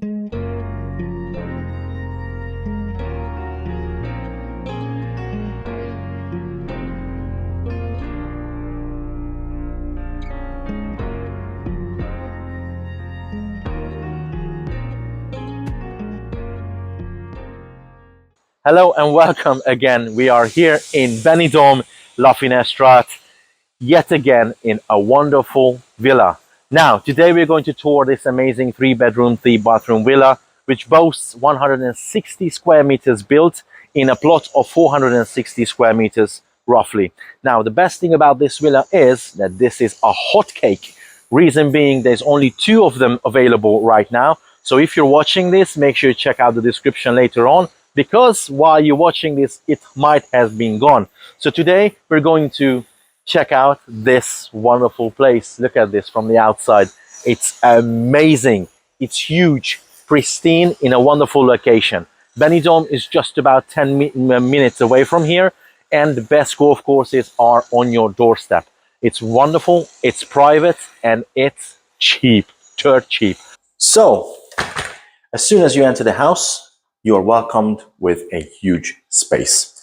Hello and welcome again. We are here in Benidorm, Finestrat, yet again in a wonderful villa. Now, today we're going to tour this amazing 3-bedroom, 3-bathroom villa, which boasts 160 square meters built in a plot of 460 square meters roughly. Now, the best thing about this villa is that this is a hot cake. Reason being, there's only 2 of them available right now. So if you're watching this, make sure you check out the description later on, because while you're watching this, it might have been gone. So today we're going to check out this wonderful place. Look at this from the outside. It's amazing. It's huge, pristine, in a wonderful location. Benidorm is just about 10 minutes away from here, and the best golf courses are on your doorstep. It's wonderful, it's private, and it's cheap, dirt cheap. So, as soon as you enter the house, you are welcomed with a huge space.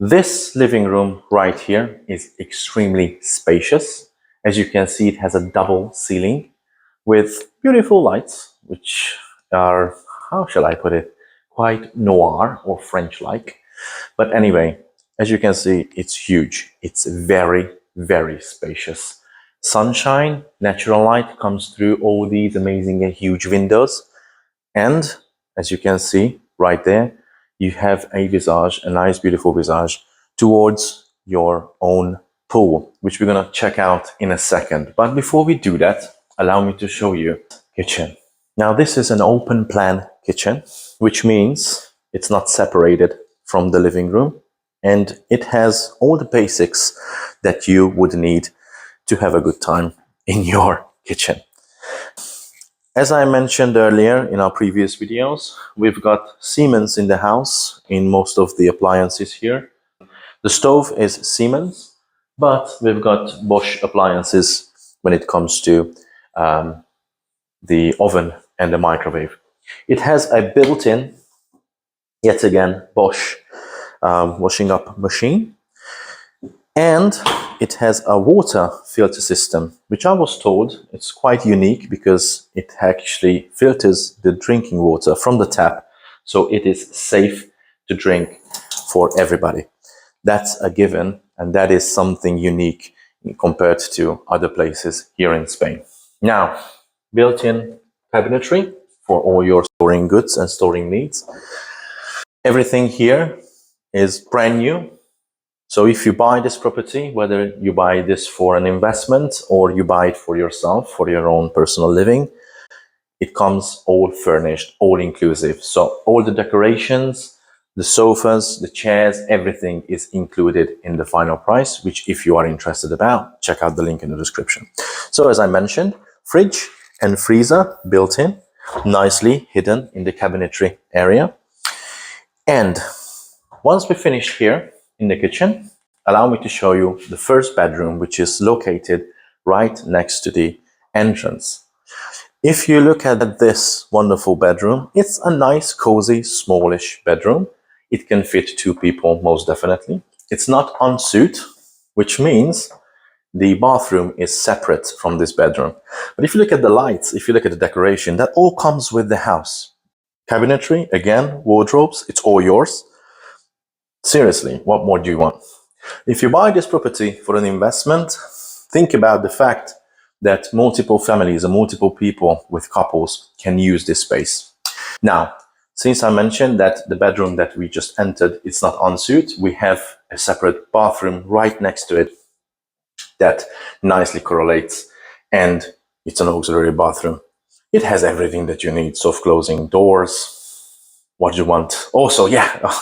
This living room right here is extremely spacious. As you can see, it has a double ceiling with beautiful lights, which are, how shall I put it, quite noir or French-like. But anyway, as you can see, it's huge. It's very, very spacious. Sunshine, natural light comes through all these amazing and huge windows. And as you can see right there, you have a visage, a nice, beautiful visage towards your own pool, which we're going to check out in a second. But before we do that, allow me to show you kitchen. Now, this is an open plan kitchen, which means it's not separated from the living room, and it has all the basics that you would need to have a good time in your kitchen. As I mentioned earlier in our previous videos, we've got Siemens in the house in most of the appliances here. The stove is Siemens, but we've got Bosch appliances when it comes to the oven and the microwave. It has a built-in, yet again, Bosch washing up machine, and it has a water filter system, which I was told it's quite unique because it actually filters the drinking water from the tap, so it is safe to drink for everybody. That's a given, and that is something unique compared to other places here in Spain. Now, built-in cabinetry for all your storing goods and storing needs. Everything here is brand new. So if you buy this property, whether you buy this for an investment or you buy it for yourself, for your own personal living, it comes all furnished, all inclusive. So all the decorations, the sofas, the chairs, everything is included in the final price, which if you are interested about, check out the link in the description. So as I mentioned, fridge and freezer built in, nicely hidden in the cabinetry area. And once we finish here, in the kitchen, allow me to show you the first bedroom, which is located right next to the entrance. If you look at this wonderful bedroom, it's a nice, cozy, smallish bedroom. It can fit 2 people, most definitely. It's not en suite, which means the bathroom is separate from this bedroom. But if you look at the lights, if you look at the decoration, that all comes with the house. Cabinetry, again, wardrobes, it's all yours. Seriously, what more do you want? If you buy this property for an investment, think about the fact that multiple families and multiple people with couples can use this space. Now, since I mentioned that the bedroom that we just entered, it's not en suite, we have a separate bathroom right next to it that nicely correlates, and it's an auxiliary bathroom. It has everything that you need, soft closing doors, what you want. Also, yeah,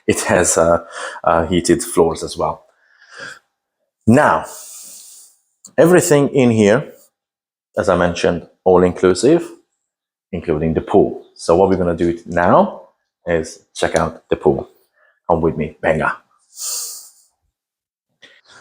it has heated floors as well. Now, everything in here, as I mentioned, all inclusive, including the pool. So what we're going to do now is check out the pool. Come with me, venga.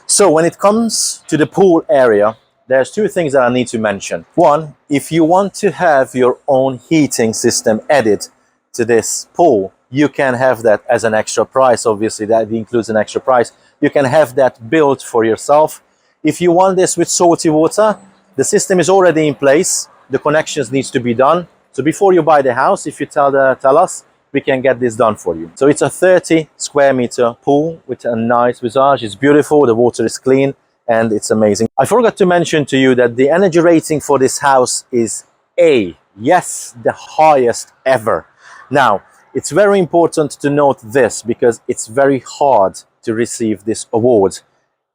So when it comes to the pool area, there's two things that I need to mention. One, if you want to have your own heating system added to this pool, you can have that as an extra price. Obviously, that includes an extra price. You can have that built for yourself. If you want this with salty water, the system is already in place. The connections needs to be done. So before you buy the house, if you tell us, we can get this done for you. So it's a 30 square meter pool with a nice visage. It's beautiful, the water is clean, and it's amazing. I forgot to mention to you that the energy rating for this house is A. Yes, the highest ever. Now, it's very important to note this because it's very hard to receive this award,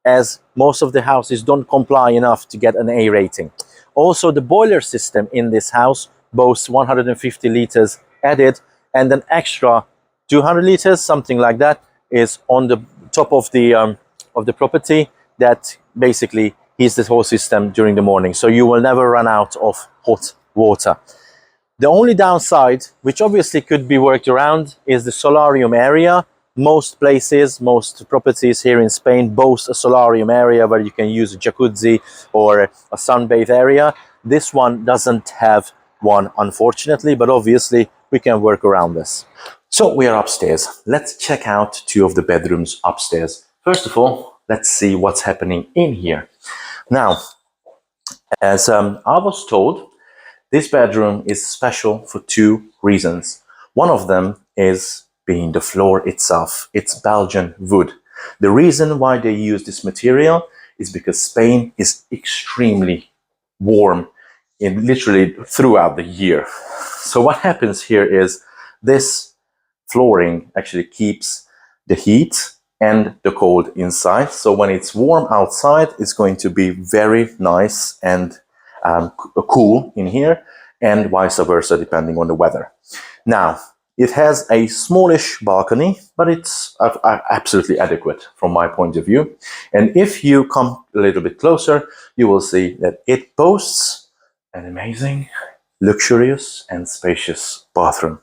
as most of the houses don't comply enough to get an A rating. Also, the boiler system in this house boasts 150 liters added, and an extra 200 liters, something like that, is on the top of the property that basically heats the whole system during the morning. So you will never run out of hot water. The only downside, which obviously could be worked around, is the solarium area. Most places, most properties here in Spain boast a solarium area where you can use a jacuzzi or a sunbathe area. This one doesn't have one, unfortunately, but obviously we can work around this. So we are upstairs. Let's check out two of the bedrooms upstairs. First of all, let's see what's happening in here. Now, as I was told, this bedroom is special for two reasons. One of them is being the floor itself. It's Belgian wood. The reason why they use this material is because Spain is extremely warm in literally throughout the year. So what happens here is this flooring actually keeps the heat and the cold inside. So when it's warm outside, it's going to be very nice and cool in here, and vice versa depending on the weather. Now, it has a smallish balcony, but it's absolutely adequate from my point of view. And if you come a little bit closer, you will see that it boasts an amazing, luxurious and spacious bathroom.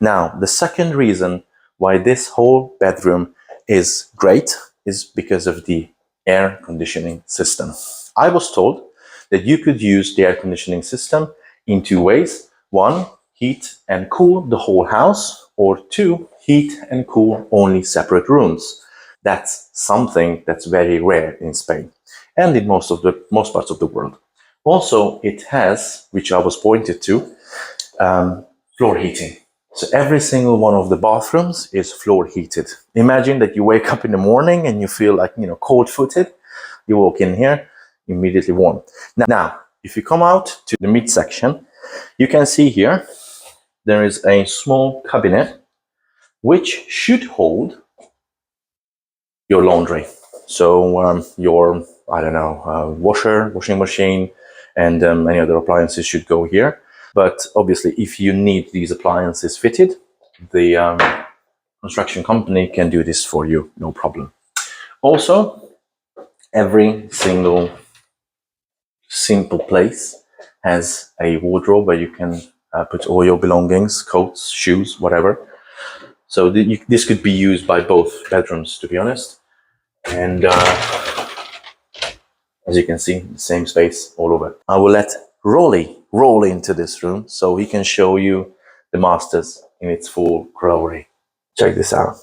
Now, the second reason why this whole bedroom is great is because of the air conditioning system. I was told that you could use the air conditioning system in two ways. One, heat and cool the whole house, or two, heat and cool only separate rooms. That's something that's very rare in Spain and in most parts of the world. Also, it has, which I was pointed to, floor heating. So every single one of the bathrooms is floor heated. Imagine that you wake up in the morning and you feel like, cold-footed. You walk in here, immediately warm. Now, if you come out to the midsection, you can see here there is a small cabinet which should hold your laundry. So your, washing machine and any other appliances should go here. But obviously, if you need these appliances fitted, the construction company can do this for you, no problem. Also, every single simple place has a wardrobe where you can put all your belongings, coats, shoes, whatever. So this could be used by both bedrooms, to be honest. And as you can see, the same space all over. I will let Rolly roll into this room so he can show you the masters in its full glory. Check this out.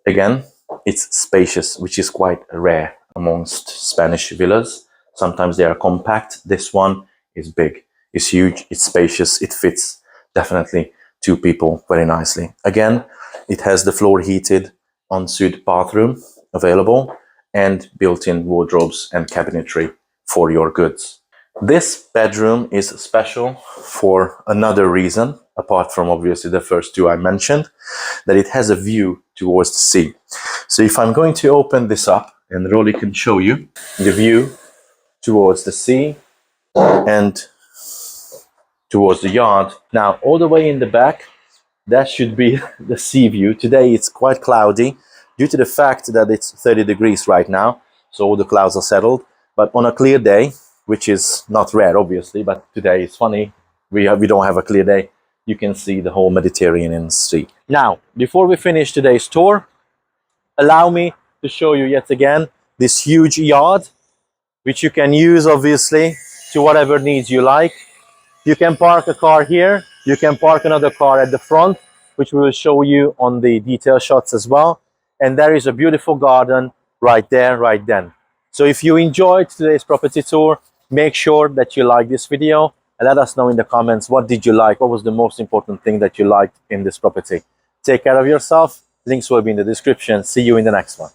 Again, it's spacious, which is quite rare amongst Spanish villas. Sometimes they are compact. This one is big, it's huge, it's spacious, it fits definitely two people very nicely. Again, it has the floor heated ensuite bathroom available and built-in wardrobes and cabinetry for your goods. This bedroom is special for another reason, apart from obviously the first two I mentioned, that it has a view towards the sea. So if I'm going to open this up, and Rolly can show you the view towards the sea and towards the yard. Now, all the way in the back, that should be the sea view. Today it's quite cloudy due to the fact that it's 30 degrees right now, so all the clouds are settled. But on a clear day, which is not rare obviously, but today it's funny, we don't have a clear day, you can see the whole Mediterranean Sea. Now, before we finish today's tour, allow me to show you yet again this huge yard. which you can use obviously to whatever needs you like. You can park a car here. You can park another car at the front, which we will show you on the detail shots as well. And there is a beautiful garden right there, right then. So if you enjoyed today's property tour, make sure that you like this video and let us know in the comments, what did you like? What was the most important thing that you liked in this property? Take care of yourself. Links will be in the description. See you in the next one.